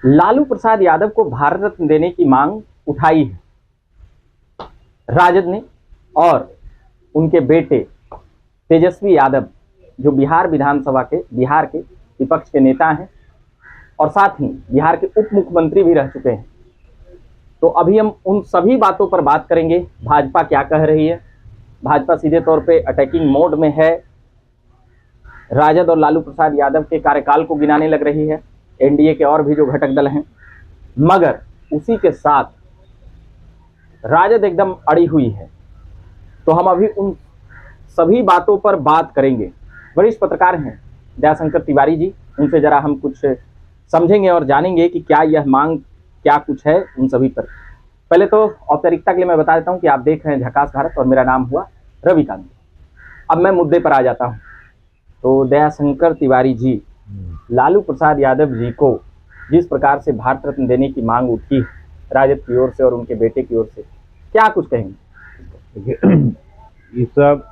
लालू प्रसाद यादव को भारत रत्न देने की मांग उठाई है राजद ने, और उनके बेटे तेजस्वी यादव जो बिहार विधानसभा के बिहार के विपक्ष के नेता हैं और साथ ही बिहार के उप मुख्यमंत्री भी रह चुके हैं। तो अभी हम उन सभी बातों पर बात करेंगे। भाजपा क्या कह रही है, भाजपा सीधे तौर पे अटैकिंग मोड में है, राजद और लालू प्रसाद यादव के कार्यकाल को गिनाने लग रही है, एनडीए के और भी जो घटक दल हैं, मगर उसी के साथ राजद एकदम अड़ी हुई है। तो हम अभी उन सभी बातों पर बात करेंगे। वरिष्ठ पत्रकार हैं दयाशंकर तिवारी जी, उनसे जरा हम कुछ समझेंगे और जानेंगे कि क्या यह मांग क्या कुछ है उन सभी पर। पहले तो औपचारिकता के लिए मैं बता देता हूं कि आप देख रहे हैं झकास भारत और मेरा नाम हुआ रविकांत। अब मैं मुद्दे पर आ जाता हूं। तो दयाशंकर तिवारी जी, लालू प्रसाद यादव जी को जिस प्रकार से भारत रत्न देने की मांग उठी राजद की ओर से और उनके बेटे की ओर से, क्या कुछ कहेंगे? ये सब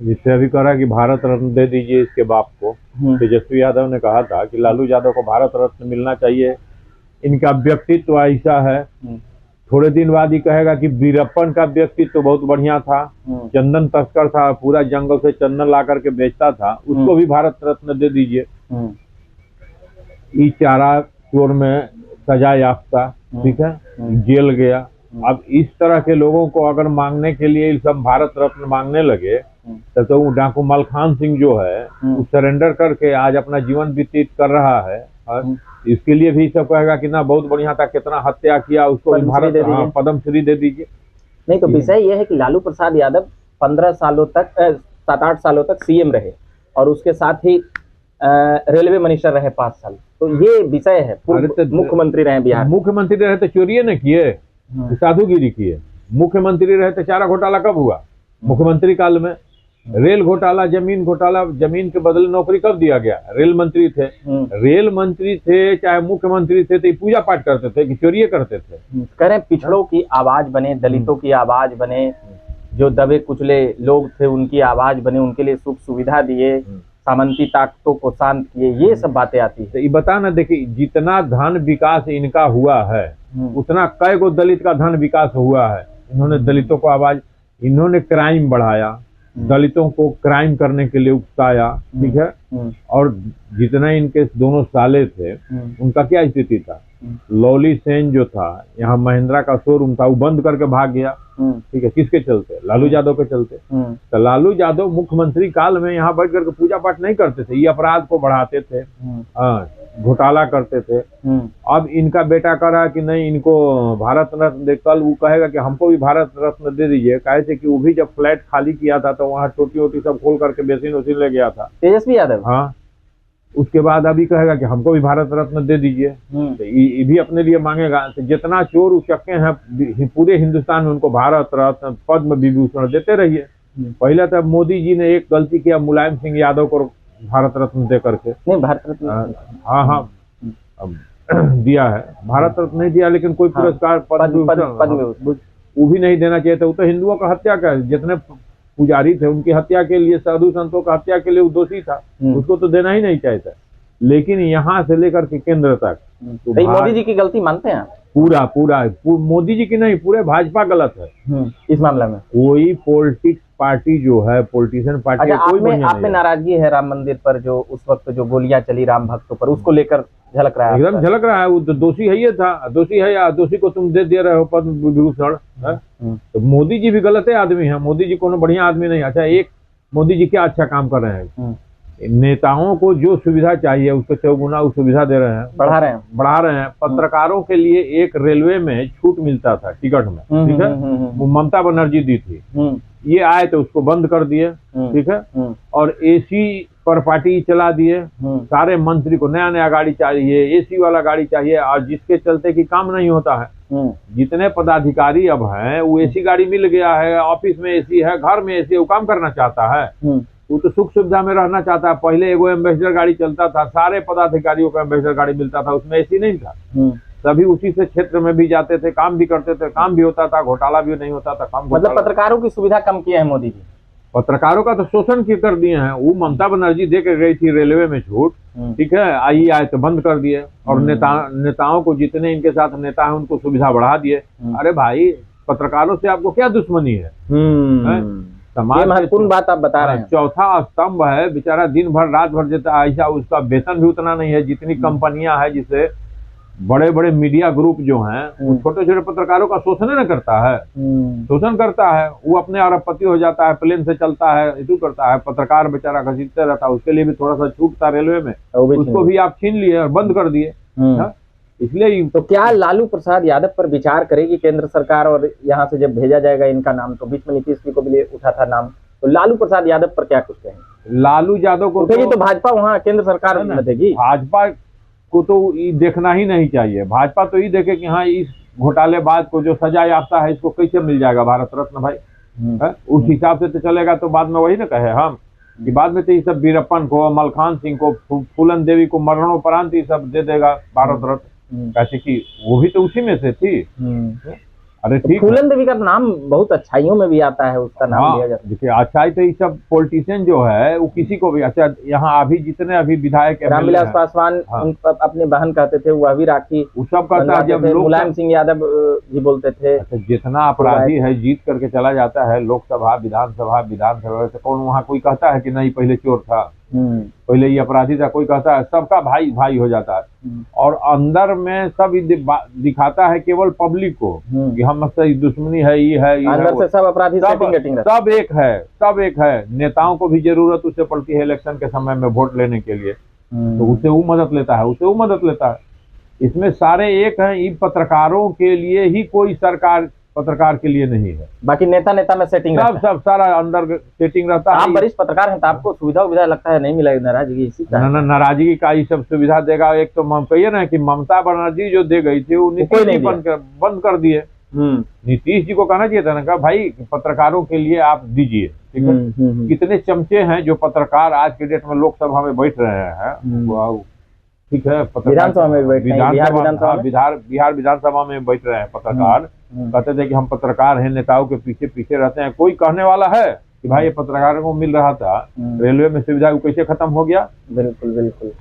जिससे अभी कहा कि भारत रत्न दे दीजिए इसके बाप को, तेजस्वी यादव ने कहा था कि लालू यादव को भारत रत्न मिलना चाहिए, इनका व्यक्तित्व ऐसा है। थोड़े दिन बाद ही कहेगा कि वीरप्पन का व्यक्तित्व तो बहुत बढ़िया था, चंदन तस्कर था, पूरा जंगल से चंदन ला करके बेचता था, उसको भी भारत रत्न दे दीजिए। ई चारा चोर में सजा याफ्ता, ठीक है, जेल गया। अब इस तरह के लोगों को अगर मांगने के लिए सब भारत रत्न मांगने लगे तो डाकू मलखान सिंह जो है वो सरेंडर करके आज अपना जीवन व्यतीत कर रहा है। इसके लिए भी सब कहेगा कि ना बहुत बढ़िया था, कितना हत्या किया, उसको भारत पद्म श्री दे दीजिए। नहीं तो विषय यह है कि लालू प्रसाद यादव 15 सालों तक 7-8 सालों तक सीएम रहे और उसके साथ ही रेलवे मिनिस्टर रहे 5 साल। तो ये विषय है, मुख्यमंत्री रहे बिहार, मुख्यमंत्री रहे तो चोरिये न किए, साधुगिरी किए। मुख्यमंत्री रहे तो चारा घोटाला कब हुआ? मुख्यमंत्री काल में। रेल घोटाला, जमीन घोटाला, जमीन के बदले नौकरी कब दिया गया? रेल मंत्री थे, रेल मंत्री थे चाहे मुख्यमंत्री थे तो पूजा पाठ करते थे कि चोरिये करते थे? कह रहे पिछड़ों की आवाज बने, दलितों की आवाज बने, जो दबे कुचले लोग थे उनकी आवाज बने, उनके लिए सुख सुविधा दिए, सामंती ताकतों को शांत किए, ये सब बातें आती है। तो ये बता ना, देखिए जितना धन विकास इनका हुआ है उतना कई गो दलित का धन विकास हुआ है। इन्होंने दलितों को आवाज, इन्होंने क्राइम बढ़ाया, दलितों को क्राइम करने के लिए उकसाया, ठीक है। और जितना इनके दोनों साले थे उनका क्या स्थिति था? लॉली सेन जो था, यहाँ महिंद्रा का शोरूम था, वो बंद करके भाग गया, ठीक है। किसके चलते? लालू यादव के चलते। तो लालू यादव मुख्यमंत्री काल में यहाँ बैठ करके पूजा पाठ नहीं करते थे, ये अपराध को बढ़ाते थे, घोटाला करते थे। अब इनका बेटा कह रहा है कि नहीं, इनको भारत रत्न दे। कल वो कहेगा कि हमको भी भारत रत्न दे दीजिए, कैसे कि वो भी जब फ्लैट खाली किया था तो वहाँ टोटी वोटी सब खोल करके बेसिन वसीन ले गया था तेजस्वी यादव। हाँ, उसके बाद अभी कहेगा कि हमको भी भारत रत्न दे दीजिए, तो ये भी अपने लिए मांगेगा। तो जितना चोर उचक्के हैं पूरे हिंदुस्तान में उनको भारत रत्न, पद्म विभूषण देते रहिए। पहले तो मोदी जी ने एक गलती किया, मुलायम सिंह यादव को भारत रत्न दे करके, नहीं भारत रत्न, हाँ दिया है, भारत रत्न नहीं दिया, लेकिन कोई पुरस्कार पद्म वो भी नहीं देना चाहिए था। वो तो हिंदुओं का हत्या कर, जितने पुजारी थे उनकी हत्या के लिए, साधु संतों का हत्या के लिए वो दोषी था, उसको तो देना ही नहीं चाहिए था। लेकिन यहाँ से लेकर के केंद्र तक तो मोदी जी की गलती मानते हैं? पूरा मोदी जी की नहीं, पूरे भाजपा गलत है इस मामले में। कोई पॉलिटिक्स पार्टी जो है, पॉलिटिशियन पार्टी, आप में नाराजगी है राम मंदिर पर, जो उस वक्त जो गोलियां चली राम भक्तों पर, उसको लेकर झलक रहा है? एकदम झलक रहा है। वो तो दोषी है, ये था दोषी है, या दोषी को तुम दे रहे हो पद्म विभूषण? तो मोदी जी भी गलत है आदमी है, मोदी जी कोनो बढ़िया आदमी नहीं। अच्छा, एक मोदी जी क्या अच्छा काम कर रहे हैं? नेताओं को जो सुविधा चाहिए उसको चौगुना सुविधा दे रहे हैं, बढ़ा रहे हैं। पत्रकारों के लिए एक रेलवे में छूट मिलता था टिकट में, ठीक है, वो ममता बनर्जी दी थी, ये आए तो उसको बंद कर दिए, ठीक है। और एसी पर पार्टी चला दिए, सारे मंत्री को नया नया गाड़ी चाहिए, एसी वाला गाड़ी चाहिए, और जिसके चलते कि काम नहीं होता है। जितने पदाधिकारी अब हैं वो एसी गाड़ी मिल गया है, ऑफिस में एसी है, घर में एसी है, वो काम करना चाहता है, वो तो सुख सुविधा में रहना चाहता है। पहले एगो एम्बेसडर गाड़ी चलता था, सारे पदाधिकारियों का एम्बेसडर गाड़ी मिलता था, उसमें एसी नहीं था, सभी उसी से क्षेत्र में भी जाते थे, काम भी करते थे, काम भी होता था, घोटाला भी नहीं होता था, काम। मतलब पत्रकारों की सुविधा कम किया है मोदी जी? पत्रकारों का तो शोषण की कर दिए हैं। वो ममता बनर्जी दे के गई थी रेलवे में छूट, ठीक है, आई आए तो बंद कर दिए, और नेताओं को, जितने इनके साथ नेता हैं उनको सुविधा बढ़ा दिए। अरे भाई, पत्रकारों से आपको क्या दुश्मनी है? समाज महत्वपूर्ण बात आप बता रहे हैं। चौथा स्तंभ है, बेचारा दिन भर रात भर देता है, ऐसा उसका वेतन भी उतना नहीं है जितनी कंपनियां हैं, जिसे बड़े बड़े मीडिया ग्रुप जो हैं वो छोटे छोटे पत्रकारों का शोषण न करता है, शोषण करता है। वो अपने अरबपति हो जाता है, प्लेन से चलता है, इतू करता है, पत्रकार बेचारा घसीटते रहता है। उसके लिए भी थोड़ा सा छूट था रेलवे में, उसको भी आप छीन लिए और बंद कर दिए। इसलिए तो क्या लालू प्रसाद यादव पर विचार करेगी केंद्र सरकार, और यहाँ से जब भेजा जाएगा इनका नाम, तो बीच में नीतीश जी को भी उठा था नाम, तो लालू प्रसाद यादव पर क्या कुछ कहेंगे? लालू यादव को तो भाजपा वहाँ केंद्र सरकार में देगी। भाजपा को तो ये देखना ही नहीं चाहिए। भाजपा तो ये देखे कि हाँ, इस घोटालेबाज को जो सजा याफ्ता है इसको कैसे मिल जाएगा भारत रत्न भाई, उस हिसाब से तो चलेगा। तो बाद में वही ना कहे हम कि बाद में तो ये सब वीरप्पन को, मलखान सिंह को, फूलन देवी को मरणोपरांत ये सब दे देगा भारत रत्न, कैसे कि वो भी तो उसी में से थी। अरे ठीक, फूलन देवी का नाम बहुत अच्छाइयों में भी आता है, उसका नाम लिया जाता है। देखिए, अच्छाई तो ये सब पॉलिटिशियन जो है वो किसी को भी, अच्छा यहाँ अभी जितने अभी विधायक रामविलास पासवान अपनी बहन कहते थे, वह भी राखी वो सब करता है। जब मुलायम सिंह यादव भी बोलते थे। अच्छा, जितना अपराधी है जीत करके चला जाता है लोकसभा, विधानसभा से, कौन वहाँ कोई कहता है कि नहीं पहले चोर था, पहले ये अपराधी था? कोई कहता है? सबका भाई भाई हो जाता है, और अंदर में सब दिखाता है केवल पब्लिक को कि हम से दुश्मनी है, ये है, अंदर से सब अपराधी सब एक है। नेताओं को भी जरूरत उससे पड़ती है इलेक्शन के समय में वोट लेने के लिए, तो उससे वो मदद लेता है, इसमें सारे एक हैं। इन पत्रकारों के लिए ही कोई सरकार पत्रकार के लिए नहीं है, बाकी नेता में सेटिंग सब सारा अंदर सेटिंग रहता है। आप वरिष्ठ पत्रकार हैं तो आपको सुविधा लगता है नहीं मिलेगी, नाराजगी इसी का? नाराजगी का ये सब सुविधा देगा। एक तो हम कहिए ना कि ममता बनर्जी जो दे गई थी वो नीतीश जी बंद कर दिए। नीतीश जी को कहना चाहिए था ना, भाई पत्रकारों के लिए आप दीजिए, ठीक है। कितने चमचे हैं जो पत्रकार आज के डेट में लोकसभा में बैठ रहे हैं, ठीक है, विधानसभा में बिहार विधानसभा में बैठ रहे हैं पत्रकार, कहते थे कि हम पत्रकार हैं, नेताओं के पीछे पीछे रहते हैं। कोई कहने वाला है कि भाई ये पत्रकारों को मिल रहा था रेलवे में सुविधा, कैसे खत्म हो गया? बिल्कुल।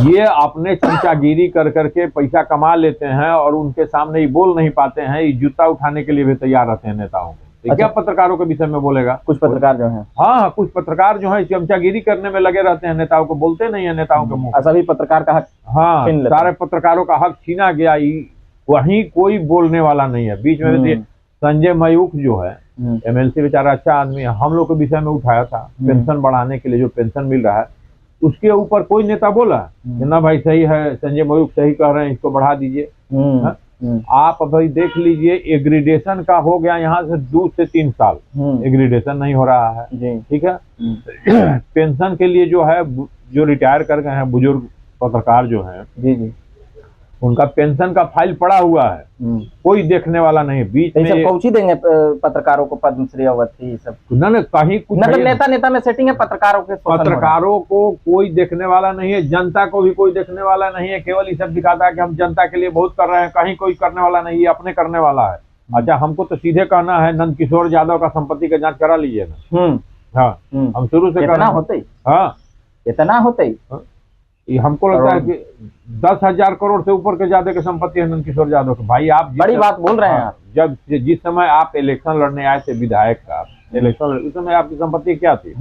ये अपने चमचागिरी कर करके पैसा कमा लेते हैं, और उनके सामने ही बोल नहीं पाते हैं, ये जूता उठाने के लिए भी तैयार रहते हैं नेताओं को। क्या पत्रकारों के विषय में बोलेगा? कुछ पत्रकार जो हैं, हाँ, कुछ पत्रकार जो है चमचागिरी करने में लगे रहते हैं, नेताओं को बोलते नहीं है, नेताओं के मुंह। सभी पत्रकार का हक, हाँ, सारे पत्रकारों का हक छीना गया, वहीं कोई बोलने वाला नहीं है। बीच में संजय मयूख जो है एमएलसी, बेचारा अच्छा आदमी है, हम लोग के विषय में उठाया था पेंशन बढ़ाने के लिए, जो पेंशन मिल रहा है उसके ऊपर कोई नेता बोला ना भाई सही है, संजय मयूख सही कह रहे हैं, इसको बढ़ा दीजिए। आप अभी देख लीजिए, एग्रीडेशन का हो गया यहाँ से 2 से 3 साल एग्रीडेशन नहीं हो रहा है, ठीक है। पेंशन के लिए जो है, जो रिटायर कर गए हैं बुजुर्ग पत्रकार जो हैं, जी, उनका पेंशन का फाइल पड़ा हुआ है, कोई देखने वाला नहीं। बीच में पहुंची देंगे पत्रकारों को पद्मश्री अवधि सब ना कहीं कुछ नेता में सेटिंग है। पत्रकारों को कोई देखने वाला नहीं है, जनता को भी कोई देखने वाला नहीं है। केवल ये सब दिखाता है कि हम जनता के लिए बहुत कर रहे हैं, कहीं कोई करने वाला नहीं है, अपने करने वाला है। अच्छा, हमको तो सीधे कहना है नंद किशोर यादव का संपत्ति का जांच करा लीजिए ना। हाँ, हम शुरू से इतना होते, हाँ इतना होते, हमको लगता है कि 10,000 करोड़ से ऊपर के ज्यादा की संपत्ति है नंद किशोर यादव की। भाई आप बड़ी बात बोल रहे हैं। जब जिस समय आप इलेक्शन लड़ने आए थे, विधायक का इलेक्शन, उस समय आपकी संपत्ति क्या थी?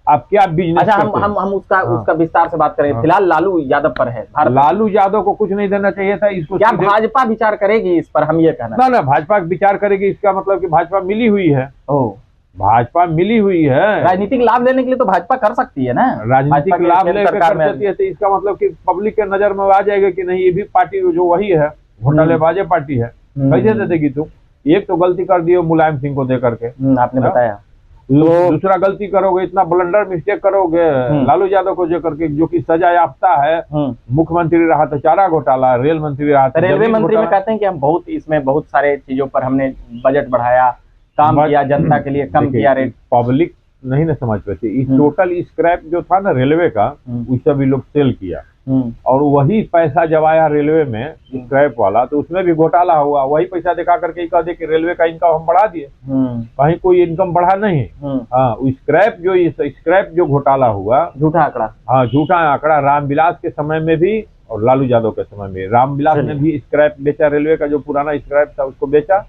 आप क्या बिजनेस? अच्छा, हम उसका विस्तार से बात करें। फिलहाल लालू यादव पर है। लालू यादव को कुछ नहीं देना चाहिए था इसको। क्या भाजपा विचार करेगी इस पर? हम ये कहना ना भाजपा विचार करेगी, इसका मतलब कि भाजपा मिली हुई है। भाजपा मिली हुई है, राजनीतिक लाभ लेने के लिए तो भाजपा कर सकती है ना, राजनीतिक लाभ लेकर कर सकती है। तो इसका मतलब कि पब्लिक के नजर में आ जाएगा कि नहीं, ये भी पार्टी जो वही है, घोटालेबाज पार्टी है। कैसे दे देगी तुम? एक तो गलती कर दिए मुलायम सिंह को दे करके, आपने बताया। तो दूसरा गलती करोगे, इतना ब्लंडर मिस्टेक करोगे लालू यादव को जो करके, जो कि सजा याफ्ता है, मुख्यमंत्री रहा था, चारा घोटाला, रेल मंत्री रहा था, रेलवे मंत्री में कहते हैं कि हम इसमें बहुत सारे चीजों पर हमने बजट बढ़ाया, काम किया, जनता के लिए कम किया रेट। पब्लिक नहीं ना समझ पाती। इस टोटल स्क्रैप जो था ना रेलवे का, उस सभी लोग सेल किया। और वही पैसा जब आया रेलवे में स्क्रैप वाला, तो उसमें भी घोटाला हुआ। वही पैसा दिखा करके कह दे कि रेलवे का इनकम हम बढ़ा दिए, कहीं कोई इनकम बढ़ा नहीं। हाँ, स्क्रैप जो घोटाला हुआ, झूठा आंकड़ा, हाँ झूठा आंकड़ा, रामविलास के समय में भी और लालू यादव के समय में। रामविलास ने भी स्क्रैप बेचा, रेलवे का जो पुराना स्क्रैप था उसको बेचा,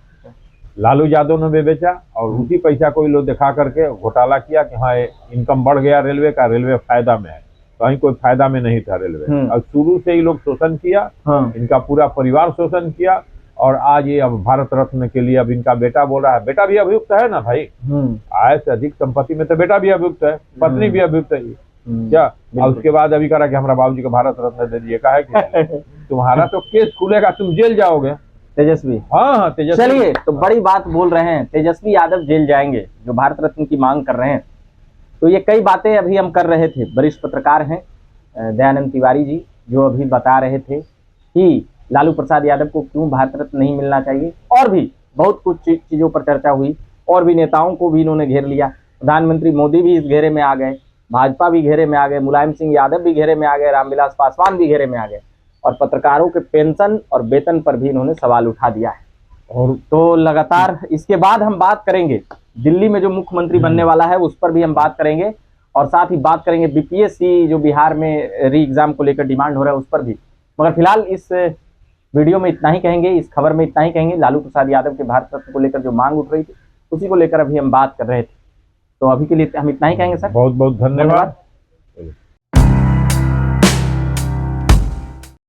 लालू यादव ने भी बेचा, और उसी पैसा को लोग दिखा करके घोटाला किया कि हाँ इनकम बढ़ गया रेलवे का, रेलवे फायदा में है। कहीं कोई फायदा में नहीं था रेलवे। और शुरू से ही लोग शोषण किया, इनका पूरा परिवार शोषण किया, और आज ये अब भारत रत्न के लिए अब इनका बेटा बोल रहा है। बेटा भी अभियुक्त है ना भाई, आय से अधिक संपत्ति में तो बेटा भी अभियुक्त है, पत्नी भी अभियुक्त है क्या। और उसके बाद अभी करा कि हमारा बाबूजी को भारत रत्न दे दिए, कहा कि तुम्हारा तो केस खुलेगा, तुम जेल जाओगे। तेजस्वी, हाँ तेजस्वी। चलिए, तो बड़ी बात बोल रहे हैं, तेजस्वी यादव जेल जाएंगे, जो भारत रत्न की मांग कर रहे हैं। तो ये कई बातें अभी हम कर रहे थे। वरिष्ठ पत्रकार हैं दयानंद तिवारी जी, जो अभी बता रहे थे कि लालू प्रसाद यादव को क्यों भारत रत्न नहीं मिलना चाहिए, और भी बहुत कुछ चीजों पर चर्चा हुई, और भी नेताओं को भी इन्होंने घेर लिया। प्रधानमंत्री मोदी भी इस घेरे में आ गए, भाजपा भी घेरे में आ गए, मुलायम सिंह यादव भी घेरे में आ गए, रामविलास पासवान भी घेरे में आ गए, और पत्रकारों के पेंशन और वेतन पर भी इन्होंने सवाल उठा दिया है। और तो लगातार इसके बाद हम बात करेंगे दिल्ली में जो मुख्यमंत्री बनने वाला है उस पर भी हम बात करेंगे, और साथ ही बात करेंगे बीपीएससी जो बिहार में री एग्जाम को लेकर डिमांड हो रहा है उस पर भी। मगर फिलहाल इस वीडियो में इतना ही कहेंगे, इस खबर में इतना ही कहेंगे। लालू प्रसाद यादव के भारत रत्न को लेकर जो मांग उठ रही थी उसी को लेकर अभी हम बात कर रहे थे। तो अभी के लिए हम इतना ही कहेंगे सर। बहुत बहुत धन्यवाद।